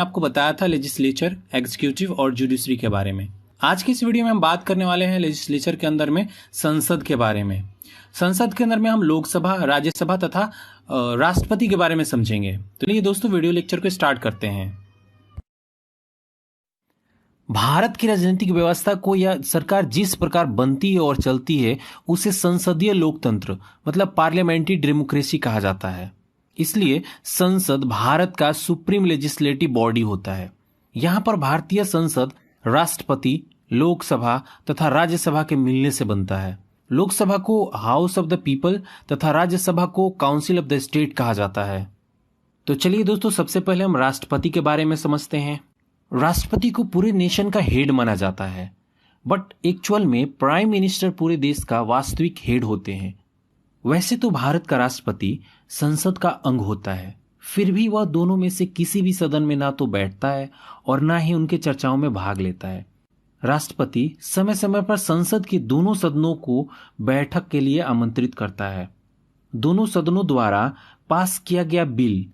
आपको बताया था लेजिस्लेचर, एग्जीक्यूटिव और जुडिशरी के बारे में। आज की इस वीडियो में हम बात करने वाले हैं लेजिस्लेचर के अंदर में संसद के बारे में। संसद के अंदर में हम लोकसभा, राज्यसभा तथा राष्ट्रपति के बारे में समझेंगे। तो चलिए दोस्तों, वीडियो लेक्चर को स्टार्ट करते हैं। भारत की राजनीतिक व्यवस्था को या सरकार जिस प्रकार बनती है और चलती है उसे संसदीय लोकतंत्र मतलब पार्लियामेंट्री डेमोक्रेसी कहा जाता है। इसलिए संसद भारत का सुप्रीम लेजिस्लेटिव बॉडी होता है। यहां पर भारतीय संसद राष्ट्रपति, लोकसभा तथा राज्यसभा के मिलने से बनता है। लोकसभा को हाउस ऑफ द पीपल तथा राज्यसभा को काउंसिल ऑफ द स्टेट कहा जाता है। तो चलिए दोस्तों, सबसे पहले हम राष्ट्रपति के बारे में समझते हैं। राष्ट्रपति को पूरे नेशन का हेड माना जाता है, बट एक्चुअल में प्राइम मिनिस्टर पूरे देश का वास्तविक हेड होते हैं। वैसे तो भारत का राष्ट्रपति संसद का अंग होता है, फिर भी वह दोनों में से किसी भी सदन में ना तो बैठता है और ना ही उनके चर्चाओं में भाग लेता है। राष्ट्रपति समय समय पर संसद के दोनों सदनों को बैठक के लिए आमंत्रित करता है। दोनों सदनों द्वारा पास किया गया बिल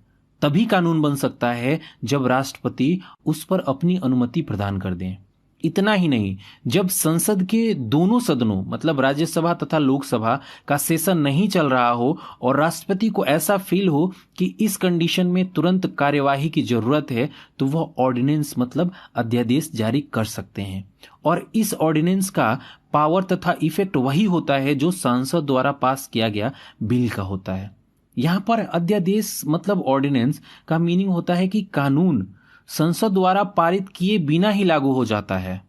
तभी कानून बन सकता है जब राष्ट्रपति उस पर अपनी अनुमति प्रदान कर दें। इतना ही नहीं, जब संसद के दोनों सदनों मतलब राज्यसभा तथा लोकसभा का सेशन नहीं चल रहा हो और राष्ट्रपति को ऐसा फील हो कि इस कंडीशन में तुरंत कार्यवाही की जरूरत है, तो वह ऑर्डिनेंस मतलब अध्यादेश जारी कर सकते हैं। और इस ऑर्डिनेंस का पावर तथा इफेक्ट वही होता है जो संसद द्वारा पास किया गया बिल का होता है। यहां पर अध्यादेश मतलब ऑर्डिनेंस का मीनिंग होता है कि कानून संसद द्वारा पारित किए बिना ही लागू हो जाता है।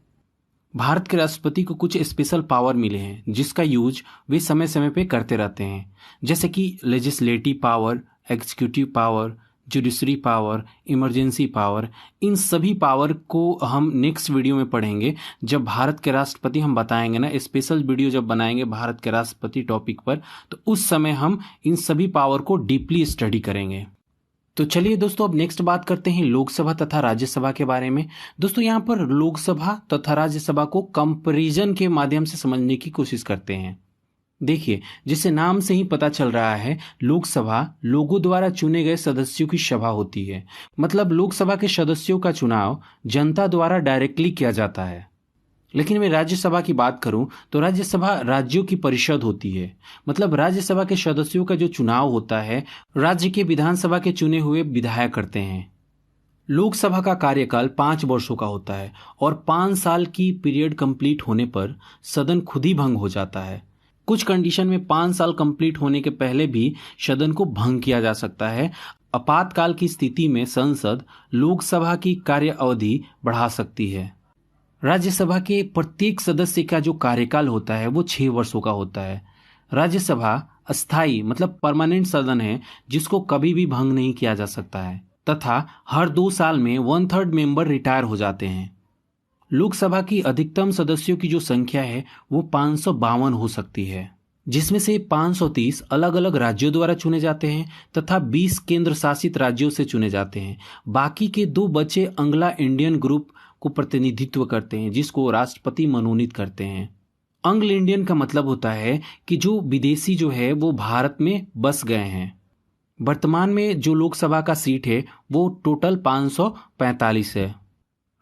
भारत के राष्ट्रपति को कुछ स्पेशल पावर मिले हैं जिसका यूज वे समय समय पे करते रहते हैं, जैसे कि legislative power, executive power, judiciary power, emergency power. इन सभी पावर को हम नेक्स्ट वीडियो में पढ़ेंगे। जब भारत के राष्ट्रपति हम बताएंगे ना, स्पेशल वीडियो जब बनाएंगे भारत के राष्ट्रपति टॉपिक पर, तो उस समय हम इन सभी पावर को डीपली स्टडी करेंगे। तो चलिए दोस्तों, अब नेक्स्ट बात करते हैं लोकसभा तथा राज्यसभा के बारे में। दोस्तों, यहाँ पर लोकसभा तथा राज्यसभा को कंपैरिजन के माध्यम से समझने की कोशिश करते हैं। देखिए, जैसे नाम से ही पता चल रहा है, लोकसभा लोगों द्वारा चुने गए सदस्यों की सभा होती है। मतलब लोकसभा के सदस्यों का चुनाव जनता द्वारा डायरेक्टली किया जाता है। लेकिन मैं राज्यसभा की बात करूं तो राज्यसभा राज्यों की परिषद होती है। मतलब राज्यसभा के सदस्यों का जो चुनाव होता है राज्य के विधानसभा के चुने हुए विधायक करते हैं। लोकसभा का कार्यकाल 5 वर्षों का होता है और 5 साल की पीरियड कंप्लीट होने पर सदन खुद ही भंग हो जाता है। कुछ कंडीशन में 5 साल कंप्लीट होने के पहले भी सदन को भंग किया जा सकता है। आपातकाल की स्थिति में संसद लोकसभा की कार्य अवधि बढ़ा सकती है। राज्यसभा के प्रत्येक सदस्य का जो कार्यकाल होता है वो 6 वर्षों का होता है। राज्यसभा अस्थायी मतलब परमानेंट सदन है जिसको कभी भी भंग नहीं किया जा सकता है तथा हर 2 साल में 1/3 मेंबर रिटायर हो जाते हैं। लोकसभा की अधिकतम सदस्यों की जो संख्या है वो 552 हो सकती है, जिसमें से 530 अलग अलग राज्यों द्वारा चुने जाते हैं तथा 20 केंद्र शासित राज्यों से चुने जाते हैं। बाकी के 2 बचे अंग्लो इंडियन ग्रुप को प्रतिनिधित्व करते हैं, जिसको राष्ट्रपति मनोनीत करते हैं। अंग्लो इंडियन का मतलब होता है कि जो विदेशी जो है वो भारत में बस गए हैं। वर्तमान में जो लोकसभा का सीट है वो टोटल 545 है।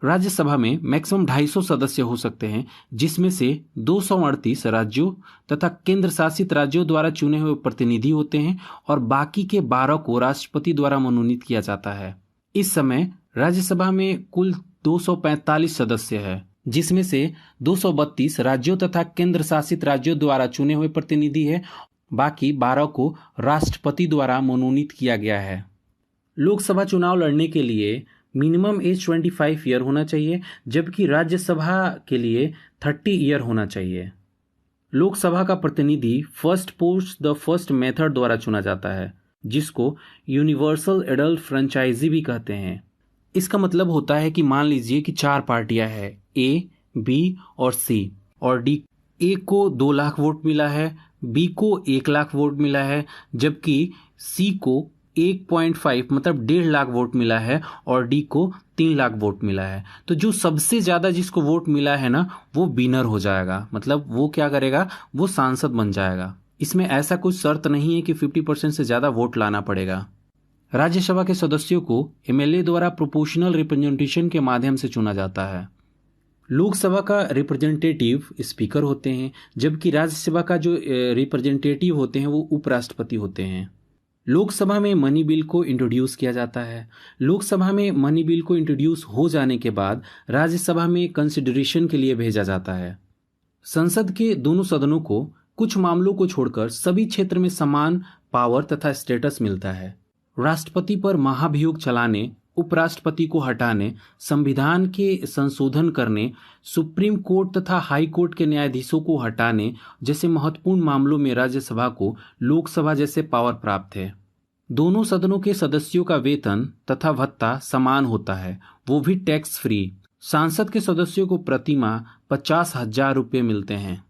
राज्यसभा में मैक्सिमम 250 सदस्य हो सकते हैं, जिसमें से 238 राज्यों तथा केंद्र शासित राज्यों द्वारा चुने हुए प्रतिनिधि होते हैं और बाकी के 12 को राष्ट्रपति द्वारा मनोनीत किया जाता है। इस समय राज्यसभा में कुल 245 सदस्य है, जिसमें से 232 राज्यों तथा केंद्र शासित राज्यों द्वारा चुने हुए प्रतिनिधि है। बाकी 12 को राष्ट्रपति द्वारा मनोनीत किया गया है। लोकसभा चुनाव लड़ने के लिए मिनिमम एज 25 ईयर होना चाहिए, जबकि राज्यसभा के लिए 30 ईयर होना चाहिए। लोकसभा का प्रतिनिधि first post the first method द्वारा चुना जाता है, जिसको यूनिवर्सल एडल्ट फ्रेंचाइजी भी कहते हैं। इसका मतलब होता है कि मान लीजिए कि 4 पार्टियां हैं, ए, बी और सी और डी। ए को 2 लाख वोट मिला है, बी को 1 लाख वोट मिला है, जबकि सी को 1.5 मतलब 1.5 लाख वोट मिला है और डी को 3 लाख वोट मिला है। तो जो सबसे ज्यादा जिसको वोट मिला है ना, वो विनर हो जाएगा। मतलब वो क्या करेगा, वो सांसद बन जाएगा। इसमें ऐसा कुछ शर्त नहीं है कि 50% से ज्यादा वोट लाना पड़ेगा। राज्यसभा के सदस्यों को एमएलए द्वारा प्रोपोर्शनल रिप्रेजेंटेशन के माध्यम से चुना जाता है। लोकसभा का रिप्रेजेंटेटिव स्पीकर होते हैं, जबकि राज्यसभा का जो रिप्रेजेंटेटिव होते हैं वो उपराष्ट्रपति होते हैं। लोकसभा में मनी बिल को इंट्रोड्यूस किया जाता है। लोकसभा में मनी बिल को इंट्रोड्यूस हो जाने के बाद राज्यसभा में कंसिडरेशन के लिए भेजा जाता है। संसद के दोनों सदनों को कुछ मामलों को छोड़कर सभी क्षेत्र में समान पावर तथा स्टेटस मिलता है। राष्ट्रपति पर महाभियोग चलाने, उपराष्ट्रपति को हटाने, संविधान के संशोधन करने, सुप्रीम कोर्ट तथा हाई कोर्ट के न्यायाधीशों को हटाने जैसे महत्वपूर्ण मामलों में राज्यसभा को लोकसभा जैसे पावर प्राप्त है। दोनों सदनों के सदस्यों का वेतन तथा भत्ता समान होता है, वो भी टैक्स फ्री। सांसद के सदस्यों को प्रति माह 50,000 रुपये मिलते हैं।